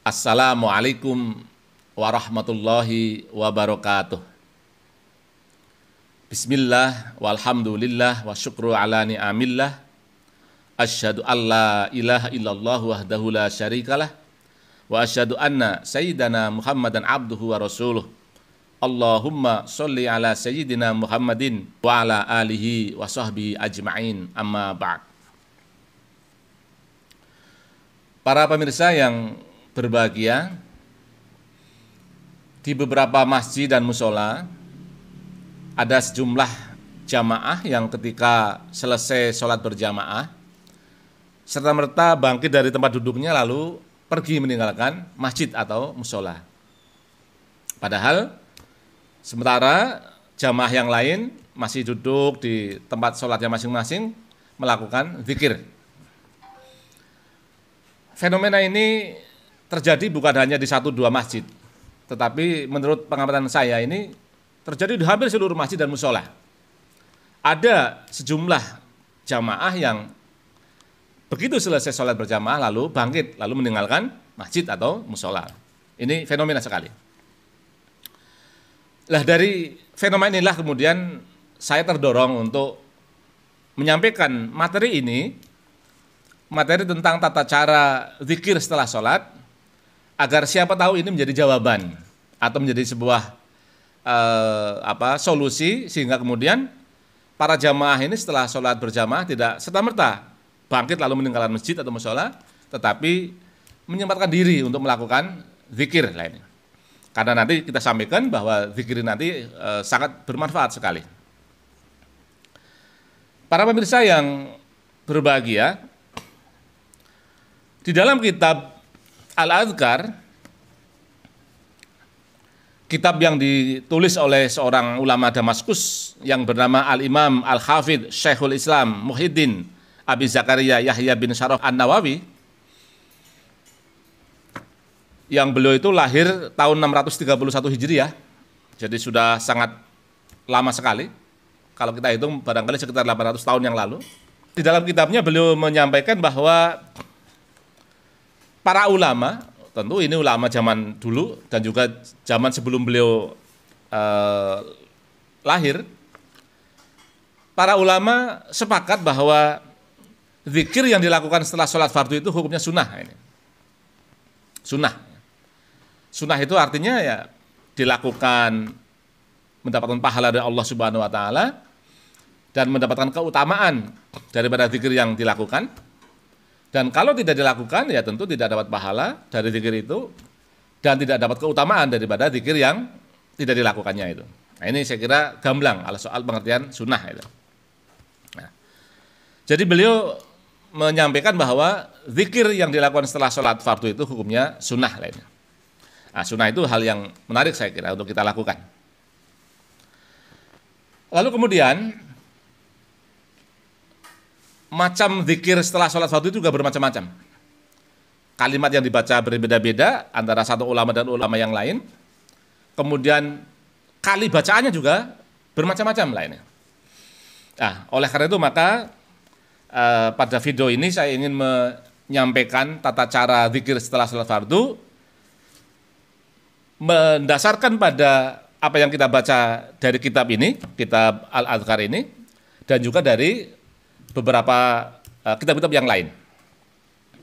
Assalamualaikum warahmatullahi wabarakatuh. Bismillah walhamdulillah wa syukru ala ni'amillah. Asyhadu an la ilaha illallah wahdahu la syarikalah wa asyhadu anna sayyidana Muhammadan abduhu wa rasuluh. Allahumma sholli ala sayyidina Muhammadin wa ala alihi wa sahbihi ajma'in, amma ba'd. Para pemirsa yang berbahagia, di beberapa masjid dan musola ada sejumlah jamaah yang ketika selesai sholat berjamaah serta-merta bangkit dari tempat duduknya lalu pergi meninggalkan masjid atau musola. Padahal sementara jamaah yang lain masih duduk di tempat sholatnya masing-masing melakukan zikir. Fenomena ini terjadi bukan hanya di 1-2 masjid, tetapi menurut pengamatan saya ini terjadi di hampir seluruh masjid dan musola. Ada sejumlah jamaah yang begitu selesai sholat berjamaah lalu bangkit, lalu meninggalkan masjid atau musola. Ini fenomena sekali. Lah dari fenomena inilah kemudian saya terdorong untuk menyampaikan materi ini, materi tentang tata cara zikir setelah sholat, agar siapa tahu ini menjadi jawaban atau menjadi sebuah solusi sehingga kemudian para jamaah ini setelah sholat berjamaah tidak serta-merta bangkit lalu meninggalkan masjid atau musola, tetapi menyempatkan diri untuk melakukan zikir lainnya. Karena nanti kita sampaikan bahwa zikir nanti sangat bermanfaat sekali. Para pemirsa yang berbahagia, di dalam kitab Al-Adhkar, kitab yang ditulis oleh seorang ulama Damaskus yang bernama Al-Imam Al-Hafidh Syekhul Islam Muhyiddin Abi Zakaria Yahya bin Sharaf An-Nawawi, yang beliau itu lahir tahun 631 Hijriah, jadi sudah sangat lama sekali. Kalau kita hitung barangkali sekitar 800 tahun yang lalu. Di dalam kitabnya beliau menyampaikan bahwa para ulama, tentu ini ulama zaman dulu dan juga zaman sebelum beliau lahir, para ulama sepakat bahwa zikir yang dilakukan setelah sholat fardu itu hukumnya sunnah. Ini sunnah. Sunnah itu artinya ya dilakukan mendapatkan pahala dari Allah Subhanahu wa taala dan mendapatkan keutamaan daripada zikir yang dilakukan. Dan kalau tidak dilakukan, ya tentu tidak dapat pahala dari zikir itu dan tidak dapat keutamaan daripada zikir yang tidak dilakukannya itu. Nah, ini saya kira gamblang ala soal pengertian sunnah itu. Nah, jadi beliau menyampaikan bahwa zikir yang dilakukan setelah sholat fardu itu hukumnya sunnah lainnya. Nah, sunnah itu hal yang menarik saya kira untuk kita lakukan. Lalu kemudian macam zikir setelah sholat fardu itu juga bermacam-macam. Kalimat yang dibaca berbeda-beda antara satu ulama dan ulama yang lain. Kemudian kali bacaannya juga bermacam-macam lainnya. Nah, oleh karena itu maka pada video ini saya ingin menyampaikan tata cara zikir setelah sholat fardu mendasarkan pada apa yang kita baca dari kitab ini, kitab Al-Adhkar ini, dan juga dari beberapa kitab-kitab yang lain.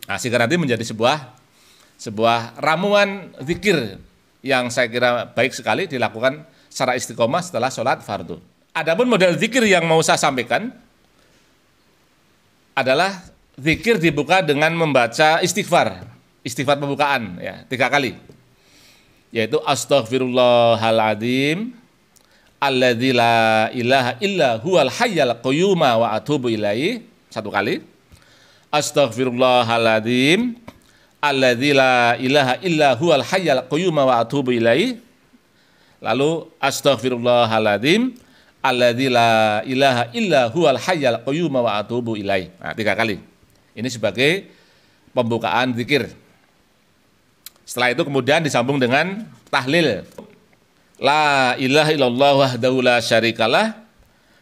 Nah, sehingga nanti menjadi sebuah ramuan zikir yang saya kira baik sekali dilakukan secara istiqomah setelah sholat fardu. Adapun model zikir yang mau saya sampaikan adalah zikir dibuka dengan membaca istighfar pembukaan ya 3 kali, yaitu astaghfirullahaladzim alladzi la ilaha illa huwal hayyal qayyum wa atubu ilaihi 1 kali. Astaghfirullahaladzim alladzi la ilaha illa huwal hayyal qayyum wa atubu ilaihi. Lalu astaghfirullahaladzim alladzi la ilaha illa huwal hayyal qayyum wa atubu ilaihi. Nah, 3 kali. Ini sebagai pembukaan zikir. Setelah itu kemudian disambung dengan tahlil. La ilaha illallah wahdahu la syarikalah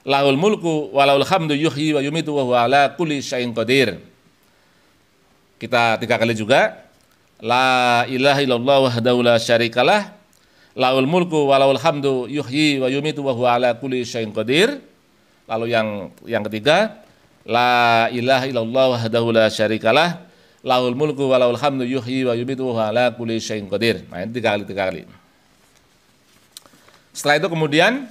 lahul mulku wa lahul hamdu yuhyi wa yumitu wa huwa ala kulli syai'in qadir. Kita 3 kali juga. La ilaha illallah wahdahu la syarikalah, laul mulku wa laul hamdu yuhyi wa yumitu wa huwa ala kulli syai'in qadir. Lalu yang ketiga, la ilaha illallah wahdahu la syarikalah, laul mulku wa laul hamdu yuhyi wa yumitu wa huwa ala kulli syai'in qadir. Nah, ini tiga kali. Setelah itu kemudian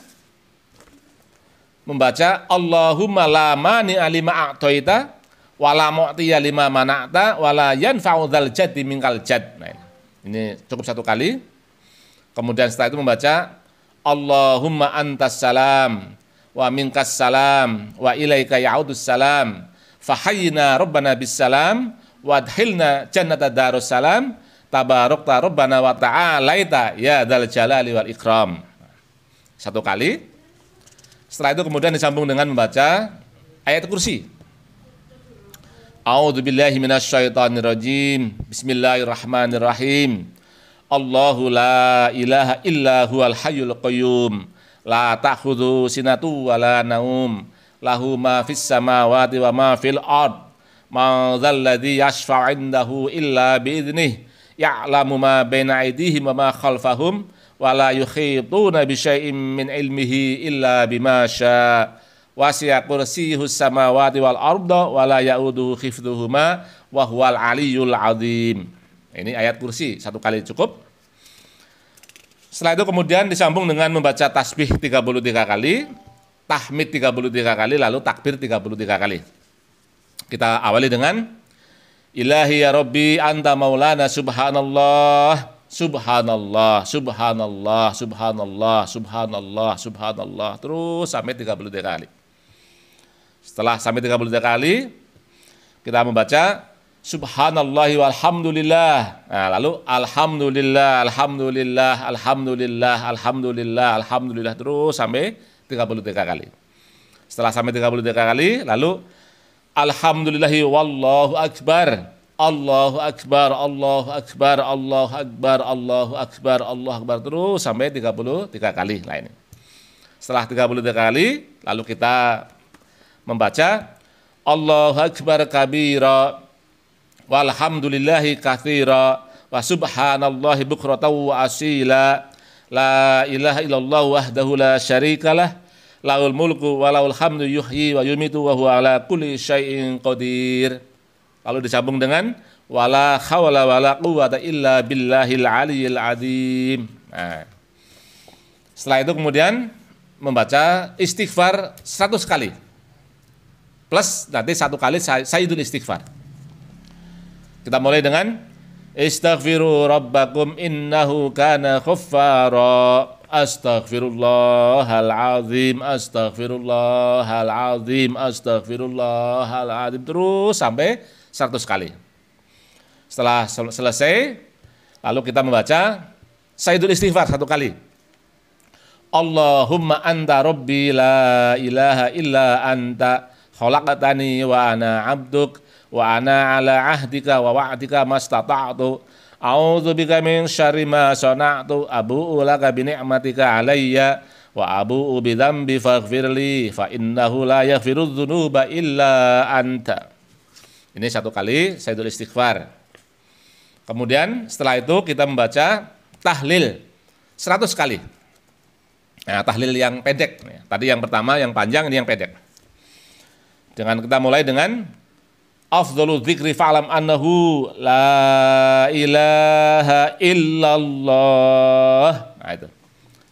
membaca Allahumma la mani'a lima a'taita wala mu'tiya lima mana'ta wala yanfa'u dzal jaddi minkal jadd. Nah, ini cukup satu kali. Kemudian setelah itu membaca Allahumma antas salam wa minkas salam wa ilaika ya'udus salam fahayyina rabbana bis salam wa adkhilna jannata darus salam tabarakta rabbana wa ta'alaita ya dzal jalali wal ikram. Satu kali. Setelah itu kemudian disambung dengan membaca ayat kursi. A'udzubillahi minasyaitonirrajim. Bismillahirrahmanirrahim. Allahu la ilaha illa huwal hayyul qayyum. La ta'khudhu sinatu wa la naum. Lahu ma fis samawati wa ma fil ard. Man dzalladzi yashfa'u 'indahu illa bi'idnih. Ya'lamu ma baina aydihim wa ma khalfahum wa la yuhituna bi syai'in min ilmihi illa bima syaa. Wasi'a kursiyyuhus samawati wal arda wa la ya'uduhu hifdzuhuma wa huwal aliyyul azim. Ini ayat kursi satu kali cukup. Setelah itu kemudian disambung dengan membaca tasbih 33 kali, tahmid 33 kali, lalu takbir 33 kali. Kita awali dengan Ilahi ya Rabbi anta maulana subhanallah. Subhanallah, subhanallah, subhanallah, subhanallah, subhanallah. Terus sampai 33 kali. Setelah sampai 33 kali, kita membaca subhanallahi walhamdulillah. Nah, lalu alhamdulillah, alhamdulillah, alhamdulillah, alhamdulillah, alhamdulillah. Terus sampai 33 kali. Setelah sampai 33 kali, lalu alhamdulillahi wallahu akbar. Allahu akbar, Allahu akbar, Allahu akbar, Allahu akbar, Allahu akbar, terus sampai 33 kali. Nah, ini. Setelah 33 kali, lalu kita membaca Allahu akbar kabira walhamdulillahi katsira wa subhanallahi bukratan wa asila. La ilaha illallah wahdahu la syarikalah, lahul mulku wa lahul hamdu yuhyi wa yumitu wa huwa ala kulli syai'in qadir. Lalu disambung dengan wala hawla wala quwwata illa billahil aliyyil azim. Nah, setelah itu kemudian membaca istighfar 100 kali. Plus nanti 1 kali sayyidul istighfar. Kita mulai dengan istaghfiru rabbakum innahu kana ghaffara. Astaghfirullahal azim, astaghfirullahal azim, astaghfirullahal azim, terus sampai 100 kali. Setelah selesai, lalu kita membaca sayyidul istighfar 1 kali. Allahumma anta rabbi la ilaha illa anta khalaqtani wa ana 'abduk wa ana 'ala 'ahdika wa wa'dika mastata'tu. A'udzubika min syarri ma sana'tu abu'u laka bi ni'matika 'alayya wa abu'u bi dzambi faghfirli fa innahu la yaghfirudz dzunuba illa anta. Ini 1 kali sayyidul istighfar. Kemudian setelah itu kita membaca tahlil 100 kali. Nah, tahlil yang pendek. Tadi yang pertama yang panjang, ini yang pendek. Dengan kita mulai dengan afdhalu dzikri fa'lam annahu la ilaha illallah. Nah, itu.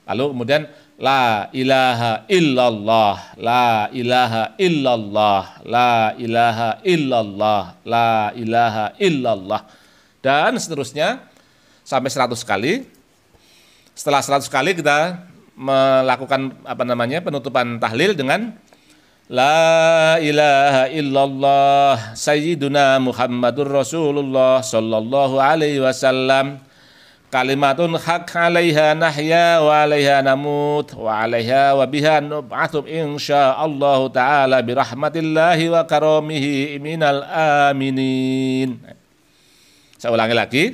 Lalu kemudian la ilaha illallah, la ilaha illallah, la ilaha illallah, la ilaha illallah, dan seterusnya sampai 100 kali. Setelah 100 kali kita melakukan penutupan tahlil dengan la ilaha illallah sayyiduna Muhammadur Rasulullah sallallahu alaihi wasallam. Kalimatun haq 'alaiha nahya wa 'alaiha namut wa 'alaiha wa biha nub'atsu insyaallah taala bi rahmatillahi wa karamihi minal aminin. Saya ulangi lagi.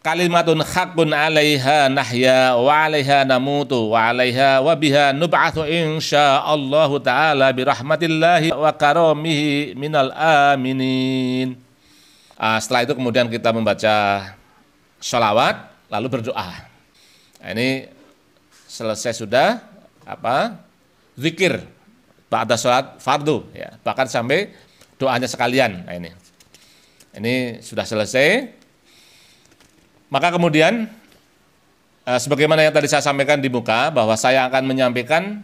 Kalimatun haqqun 'alaiha nahya wa 'alaiha namutu wa 'alaiha wa biha nub'atsu insyaallah taala bi rahmatillahi wa karamihi minal aminin. Setelah itu kemudian kita membaca sholawat lalu berdoa. Nah, ini selesai sudah zikir ba'da sholat fardu, ya, bahkan sampai doanya sekalian. Nah, ini sudah selesai. Maka kemudian sebagaimana yang tadi saya sampaikan di muka, bahwa saya akan menyampaikan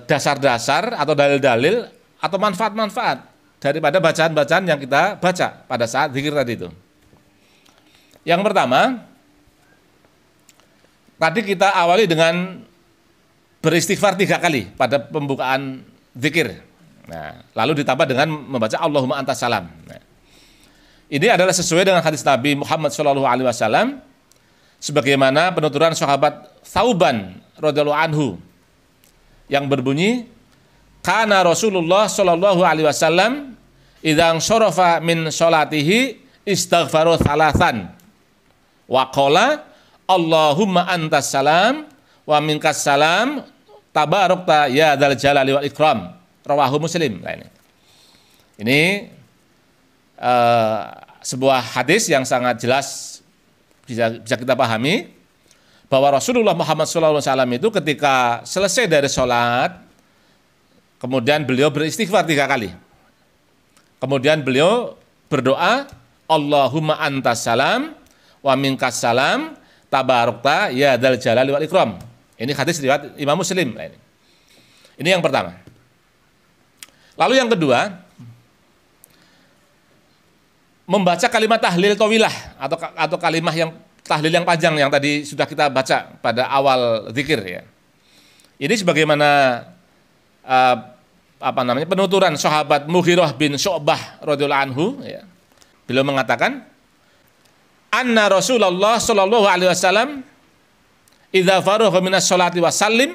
dasar-dasar atau dalil-dalil atau manfaat-manfaat daripada bacaan-bacaan yang kita baca pada saat zikir tadi itu. Yang pertama, tadi kita awali dengan beristighfar 3 kali pada pembukaan zikir. Nah, lalu ditambah dengan membaca Allahumma antas salam. Nah, ini adalah sesuai dengan hadis Nabi Muhammad SAW, sebagaimana penuturan sahabat Thauban radhiyallahu anhu yang berbunyi, kana Rasulullah sallallahu alaihi wasallam idza syarafa min sholatihi istaghfaru thalathan wa qala Allahumma antas salam wa minkas salam tabarakta ya dzal jalali wal ikram, rawahu Muslim. Nah, ini sebuah hadis yang sangat jelas bisa kita pahami bahwa Rasulullah Muhammad SAW itu ketika selesai dari sholat, kemudian beliau beristighfar 3 kali. Kemudian beliau berdoa, Allahumma antas salam wa minkas salam tabarakta ya dzal jalali wal ikram. Ini hadis riwayat Imam Muslim. Ini yang pertama. Lalu yang kedua, membaca kalimat tahlil tawilah atau kalimat yang tahlil yang panjang yang tadi sudah kita baca pada awal zikir, ya. Ini sebagaimana penuturan sahabat Mughirah bin Syu'bah radhiyallahu anhu, ya. Beliau mengatakan, anna Rasulullah sallallahu alaihi wasallam idza faragha minas sholati wa sallim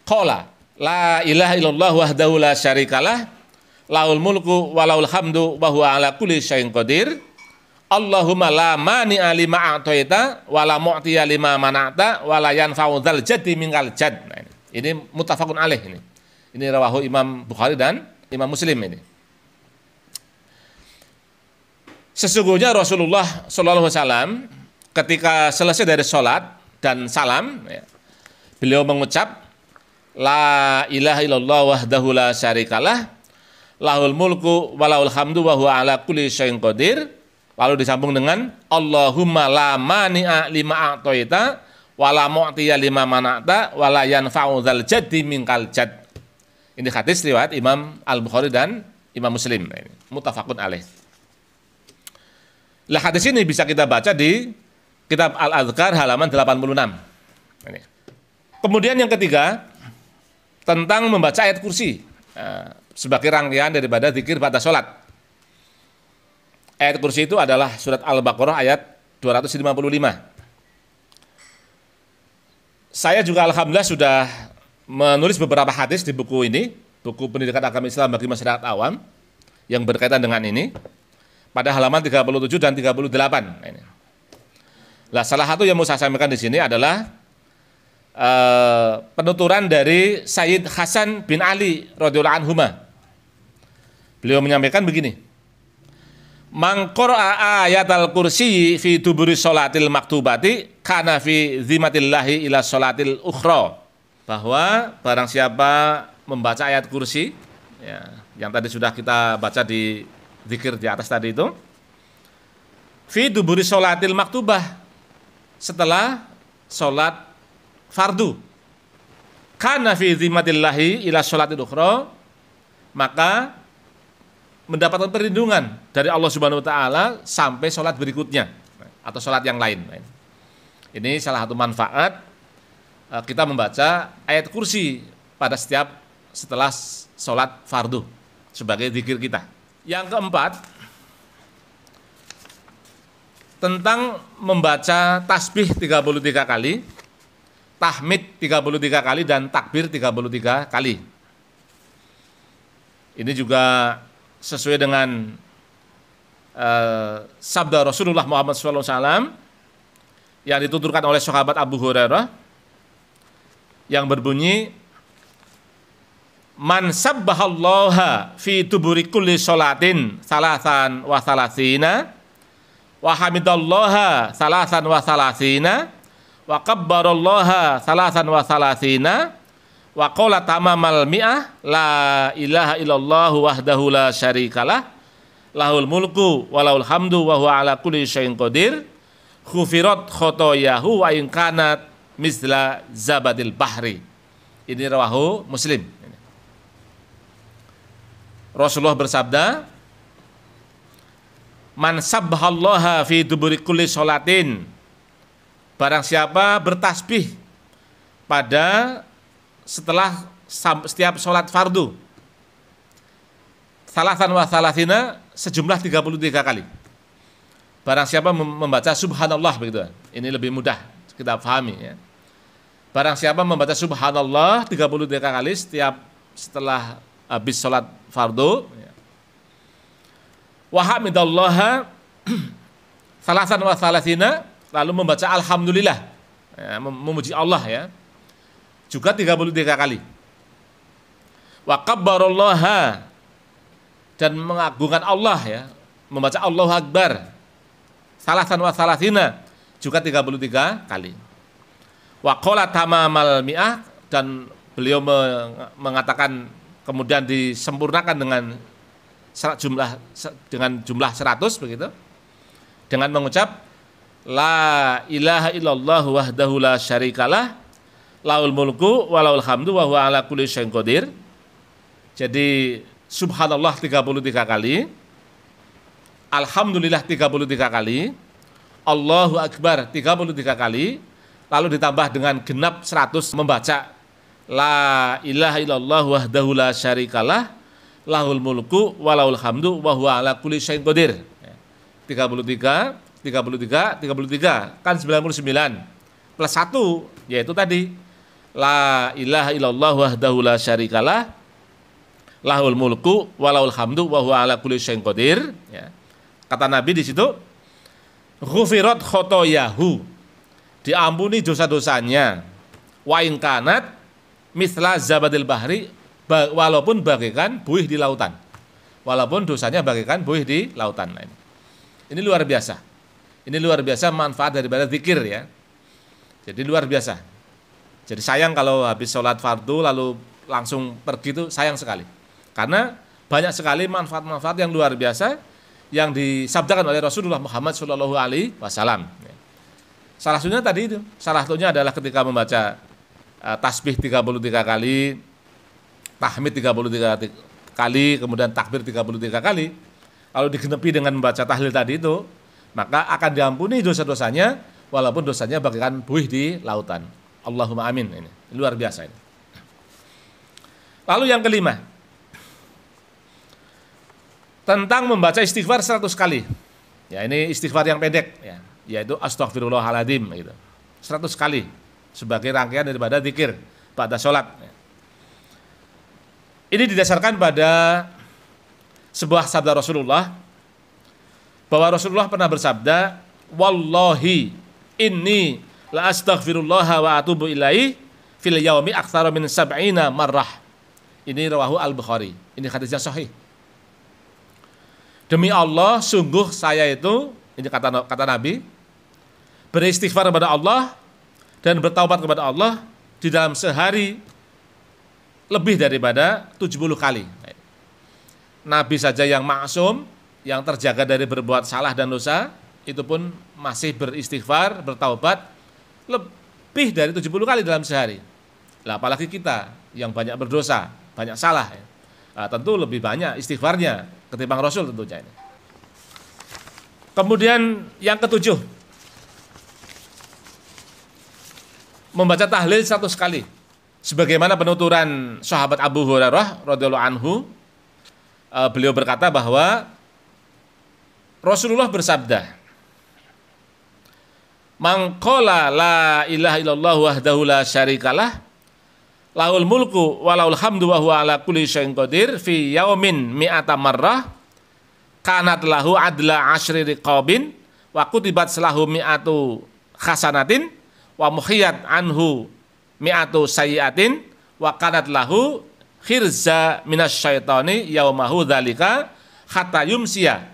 qala la ilaha illallah wahdahu la syarikalah lahul mulku wa lahul hamdu wa huwa ala kulli syai'in qadir Allahumma la mani'a lima a'taita wa la mu'tiya lima mana'ta wa la yanfa'u dzal jaddi minkal jadd. Nah, ini muttafaqun alaih ini. Ini rawahu Imam Bukhari dan Imam Muslim ini. Sesungguhnya Rasulullah sallallahu alaihi wasallam ketika selesai dari salat dan salam, ya, beliau mengucap la ilaha illallah wahdahu la syarikalah lahul mulku wa lahul hamdu wa huwa ala kulli syai'in qadir. Lalu disambung dengan Allahumma la mani'a lima a'taita wa la mu'tiya lima mana'ta wa la yanfa'u dzal jaddi minkal jadd. Ini hadis riwayat Imam Al-Bukhari dan Imam Muslim. Muttafaqun alaih. Lah, hadis ini bisa kita baca di kitab Al-Adhkar halaman 86. Kemudian yang ketiga, tentang membaca ayat kursi sebagai rangkaian daripada zikir pada sholat. Ayat kursi itu adalah surat Al-Baqarah ayat 255. Saya juga alhamdulillah sudah menulis beberapa hadis di buku ini, buku Pendidikan Agama Islam bagi Masyarakat Awam, yang berkaitan dengan ini, pada halaman 37 dan 38. Nah, salah satu yang mau saya sampaikan di sini adalah penuturan dari Sayyid Hasan bin Ali radhiyallahu anhuma. Beliau menyampaikan begini, man qara'a ayatal kursi fi duburi sholatil maktubati kana fi zimatillahi ila sholatil ukhra. Bahwa barang siapa membaca ayat kursi, ya, yang tadi sudah kita baca di zikir di atas tadi itu, fi duburi sholatil maktubah, setelah sholat fardu, kana fi zimatillahi ila sholatil ukhra, maka mendapatkan perlindungan dari Allah Subhanahu wa taala sampai sholat berikutnya atau sholat yang lain. Ini salah satu manfaat kita membaca ayat kursi pada setelah sholat fardu sebagai zikir kita. Yang keempat, tentang membaca tasbih 33 kali, tahmid 33 kali, dan takbir 33 kali. Ini juga sesuai dengan sabda Rasulullah Muhammad SAW yang dituturkan oleh sahabat Abu Hurairah yang berbunyi, Man sabbahallaha fi duburi kulli sholatin salasan wa salasina wa hamidallaha salasan wa salasina wa kabbarallaha salasan wa salasina wa qala tamamal mi'ah la ilaha illallah wahdahu la syarikalah lahul mulku walahul hamdu wa huwa ala kulli syai'in qadir khufirat khotoyahu wa in kanat misla zabadil bahri. Ini rawahu Muslim. Rasulullah bersabda, man sabbahallaha fi duburi kulli sholatin, barang siapa bertasbih pada setelah setiap sholat fardu, salasan wa salasina, sejumlah 33 kali. Barang siapa membaca subhanallah, begitu. Ini lebih mudah kita pahami ya. Barang siapa membaca subhanallah 33 kali setelah habis sholat fardu, wa hamidallaha salasan wa salasina, lalu membaca alhamdulillah ya, memuji Allah ya, juga 33 kali. Wa kabbarallaha, dan mengagungkan Allah ya, membaca Allahu Akbar salasan wa salasina, juga 33 kali. Wa qala tamamal mi'ah, dan beliau mengatakan kemudian disempurnakan dengan jumlah 100 begitu, dengan mengucap la ilaha illallah wahdahu la syarikalah lahul mulku walahul hamdu wa huwa ala kulli syai'in qadir. Jadi subhanallah 33 kali, alhamdulillah 33 kali, Allahu akbar 33 kali, lalu ditambah dengan genap 100 membaca la ilaha illallah wahdahu la syarikalah lahul mulku walahul hamdu wa huwa ala kulli syai'in qadir. 33 kan 99 plus 1 yaitu tadi la ilaha illallah wahdahu la syarikalah lahul mulku walahul hamdu wa huwa ala kulli syai'in qadir ya. Kata Nabi di situ, ghufirat khotoyahu, diampuni dosa-dosanya, wa in kanat misla zabadil bahri, walaupun bagaikan buih di lautan. Walaupun dosanya bagaikan buih di lautan. Ini luar biasa. Ini luar biasa manfaat daripada zikir ya. Jadi luar biasa. Jadi sayang kalau habis sholat fardu lalu langsung pergi, itu sayang sekali. Karena banyak sekali manfaat-manfaat yang luar biasa yang disabdakan oleh Rasulullah Muhammad SAW. Salah satunya tadi itu. Salah satunya adalah ketika membaca tasbih 33 kali, tahmid 33 kali, kemudian takbir 33 kali, lalu digenepi dengan membaca tahlil tadi itu, maka akan diampuni dosa-dosanya walaupun dosanya bagaikan buih di lautan. Allahumma amin. Ini luar biasa ini. Lalu yang kelima, tentang membaca istighfar 100 kali. Ya, ini istighfar yang pendek ya, yaitu astaghfirullahaladzim gitu. 100 kali sebagai rangkaian daripada zikir pada sholat. Ini didasarkan pada sebuah sabda Rasulullah, bahwa Rasulullah pernah bersabda, wallahi inni la astaghfirullah wa atubu ilaihi fil yaumi aktsara min sab'ina marrah. Ini rawahu Al-Bukhari. Ini hadisnya sahih. Demi Allah, sungguh saya itu, ini kata Nabi, beristighfar kepada Allah dan bertaubat kepada Allah di dalam sehari lebih daripada 70 kali. Nabi saja yang maksum, yang terjaga dari berbuat salah dan dosa, itu pun masih beristighfar, bertaubat lebih dari 70 kali dalam sehari. Lah apalagi kita yang banyak berdosa, banyak salah ya. Nah, tentu lebih banyak istighfarnya ketimbang Rasul tentunya ini. Kemudian yang ketujuh, membaca tahlil 100 kali. Sebagaimana penuturan sahabat Abu Hurairah radhiyallahu anhu, beliau berkata bahwa Rasulullah bersabda, "Man qala la ilaha illallah wahdahu la syarikalah lahul mulku walahul hamdu wa huwa ala kulli syai'in qadir fi yaumin mi'ata marrah kanat lahu adla asyri riqabin wa kutibat salahu mi'atu khasanatin wa muhiyat anhu mi'atu sayyiatin wa kanat lahu khirza minasyaitani yaumahu dzalika hatta yumsiya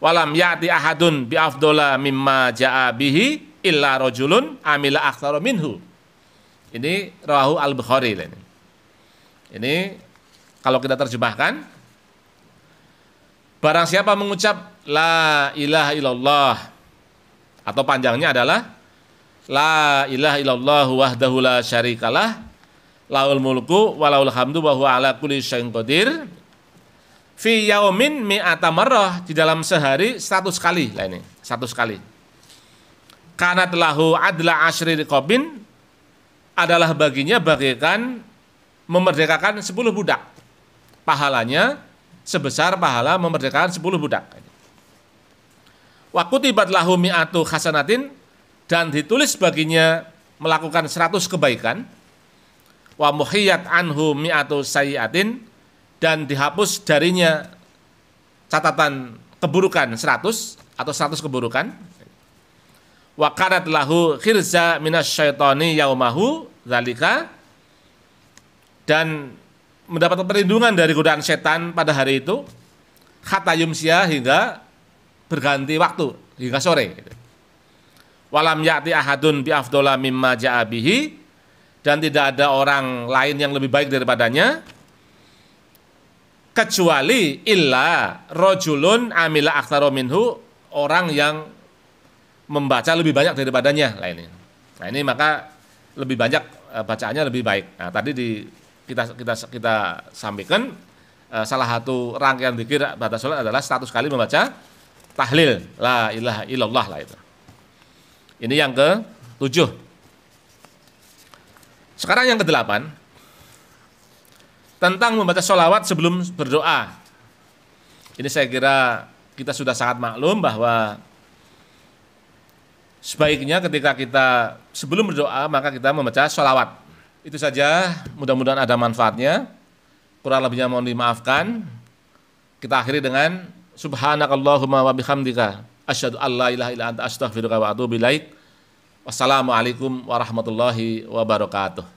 walam ya'ti ahadun bi afdola mimma ja'a bihi illa rajulun amila aktsara minhu. Ini rawahu al-Bukhari. Ini kalau kita terjemahkan, barang siapa mengucap la ilaha illallah, atau panjangnya adalah la ilaha illallah wahdahu la syarikalah laul mulku walaul hamdu wa huwa ala kulli syai'in qadir fi yaumin mi'ata marrah, di dalam sehari 100 kali. Lah ini 100 kali. Kanat lahu adla asyri riqabin, adalah baginya bagaikan memerdekakan 10 budak. Pahalanya sebesar pahala memerdekakan 10 budak. Wa kutibat lahu mi'atu hasanatin, dan ditulis baginya melakukan 100 kebaikan. Wa muhiyat anhu mi'atu sayyiatin, dan dihapus darinya catatan keburukan 100 atau 100 keburukan. Wa kanat lahu khirza minasyaitani yaumahu dzalika, dan mendapat perlindungan dari godaan setan pada hari itu hatta yumsiya, hingga berganti waktu, hingga sore. Walam ya'ti ahadun bi afdola mimma ja'a bihi, dan tidak ada orang lain yang lebih baik daripadanya kecuali illa rajulun amila aktsara minhu, orang yang membaca lebih banyak daripadanya. Nah ini maka lebih banyak bacaannya lebih baik. Nah tadi kita sampaikan salah satu rangkaian zikir pada sholat adalah 100 kali membaca tahlil la ilaha illallah lah itu. Ini yang ke-7. Sekarang yang ke-8, tentang membaca sholawat sebelum berdoa. Ini saya kira kita sudah sangat maklum bahwa sebaiknya ketika kita sebelum berdoa maka kita membaca sholawat. Itu saja, mudah-mudahan ada manfaatnya. Kurang lebihnya mohon dimaafkan. Kita akhiri dengan subhanakallahumma wa bihamdika asyhadu an la ilaha illa anta astaghfiruka wa atubu ilaik. Wassalamualaikum warahmatullahi wabarakatuh.